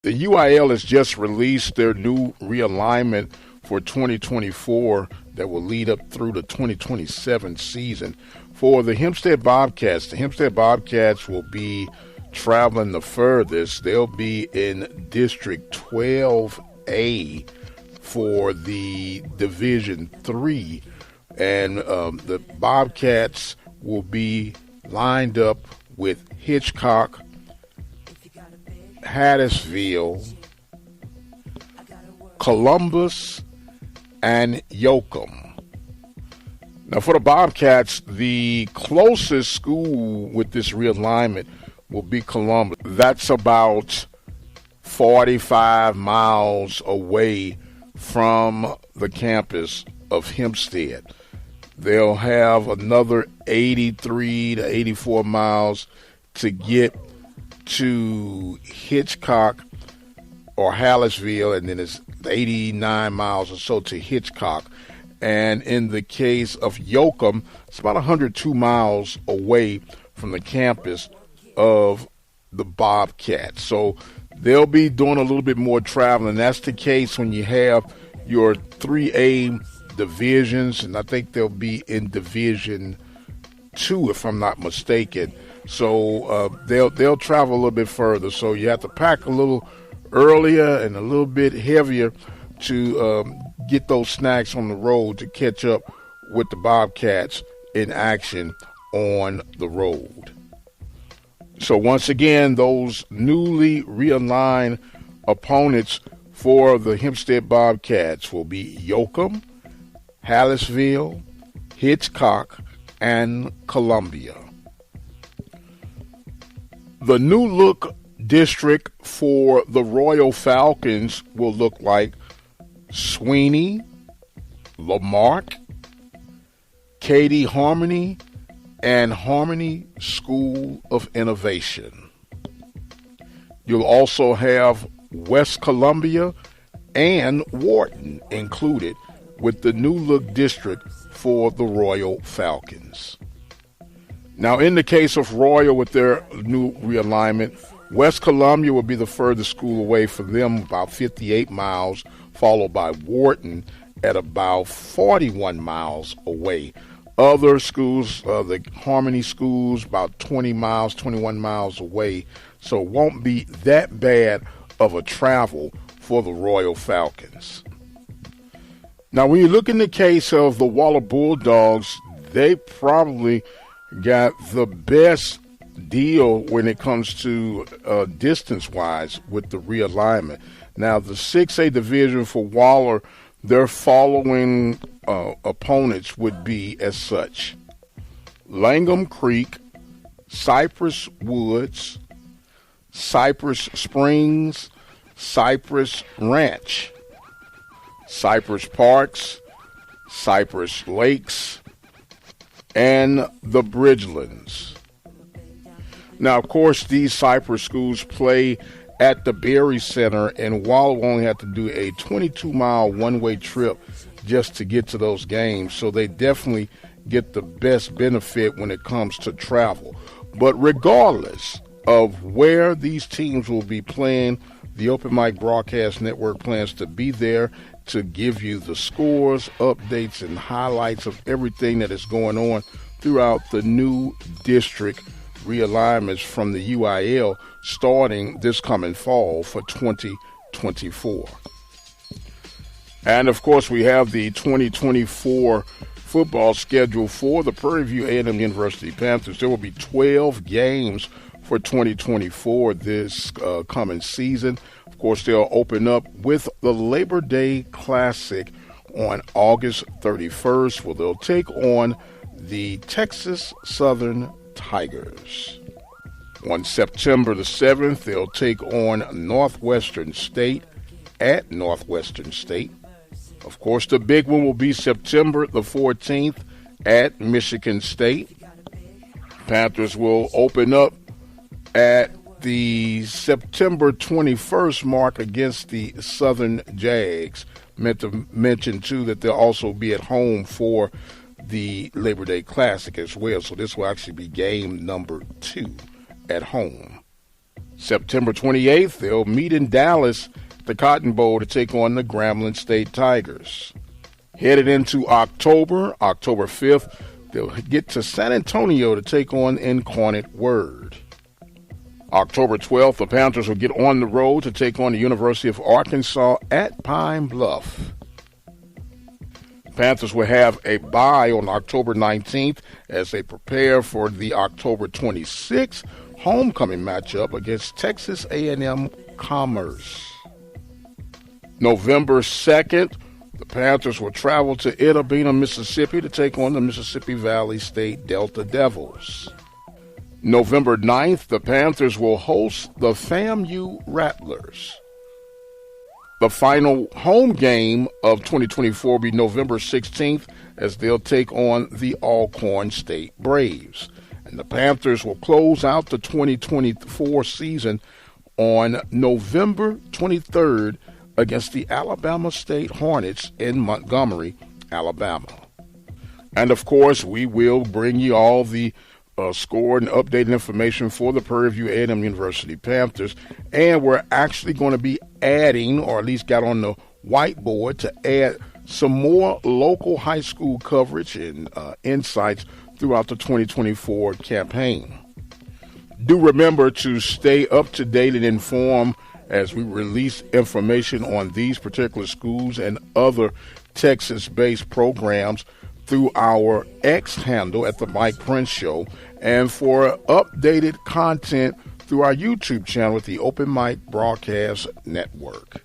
The UIL has just released their new realignment for 2024 that will lead up through the 2027 season. For the Hempstead Bobcats will be traveling the furthest. They'll be in District 12A for the Division 3, and the Bobcats will be lined up with Hitchcock, Hattiesville, Columbus, and Yoakum. Now, for the Bobcats, the closest school with this realignment will be Columbus. That's about 45 miles away from the campus of Hempstead. They'll have another 83 to 84 miles to get to Hitchcock or Hattiesville, and then it's 89 miles or so to Hitchcock. And in the case of Yoakum, it's about 102 miles away from the campus of the Bobcats. So they'll be doing a little bit more traveling. That's the case when you have your 3A divisions, and I think they'll be in Division 2 if I'm not mistaken. So they'll travel a little bit further. So you have to pack a little earlier and a little bit heavier to get those snacks on the road to catch up with the Bobcats in action on the road. So once again, those newly realigned opponents for the Hempstead Bobcats will be Yoakum, Hattiesville, Hitchcock, and Columbia. The new look district for the Royal Falcons will look like Sweeney, Lamarck, Katy Harmony, and Harmony School of Innovation. You'll also have West Columbia and Wharton included with the new look district for the Royal Falcons. Now, in the case of Royal with their new realignment, West Columbia will be the furthest school away for them, about 58 miles, followed by Wharton at about 41 miles away. Other schools, the Harmony schools, about 20 miles, 21 miles away. So it won't be that bad of a travel for the Royal Falcons. Now, when you look in the case of the Waller Bulldogs, they probably got the best deal when it comes to distance-wise with the realignment. Now, the 6A division for Waller, their following opponents would be as such: Langham Creek, Cypress Woods, Cypress Springs, Cypress Ranch, Cypress Parks, Cypress Lakes, and the Bridgelands. Now, of course, these Cypress schools play at the Berry Center, and Waller will only have to do a 22-mile one-way trip just to get to those games, so they definitely get the best benefit when it comes to travel. But regardless of where these teams will be playing, the Open Mic Broadcast Network plans to be there to give you the scores, updates, and highlights of everything that is going on throughout the new district realignments from the UIL starting this coming fall for 2024. And, of course, we have the 2024 football schedule for the Prairie View A&M University Panthers. There will be 12 games for 2024 this coming season. Of course, they'll open up with the Labor Day Classic on August 31st, where they'll take on the Texas Southern Tigers. On September the 7th, they'll take on Northwestern State at Northwestern State. Of course, the big one will be September the 14th at Michigan State. Panthers will open up at the September 21st mark against the Southern Jags. Meant to mention, too, that they'll also be at home for the Labor Day Classic as well. So this will actually be game number 2 at home. September 28th, they'll meet in Dallas, the Cotton Bowl, to take on the Grambling State Tigers. Headed into October 5th, they'll get to San Antonio to take on Incarnate Word. October 12th, the Panthers will get on the road to take on the University of Arkansas at Pine Bluff. Panthers will have a bye on October 19th as they prepare for the October 26th homecoming matchup against Texas A&M Commerce. November 2nd, the Panthers will travel to Itta Bena, Mississippi to take on the Mississippi Valley State Delta Devils. November 9th, the Panthers will host the FAMU Rattlers. The final home game of 2024 will be November 16th as they'll take on the Alcorn State Braves. And the Panthers will close out the 2024 season on November 23rd against the Alabama State Hornets in Montgomery, Alabama. And of course, we will bring you all the score and updated information for the Prairie View A&M University Panthers. And we're actually going to be adding, or at least got on the whiteboard, to add some more local high school coverage and insights throughout the 2024 campaign. Do remember to stay up to date and informed as we release information on these particular schools and other Texas-based programs through our X handle at The Mike Prince Show, and for updated content through our YouTube channel at the Open Mic Broadcast Network.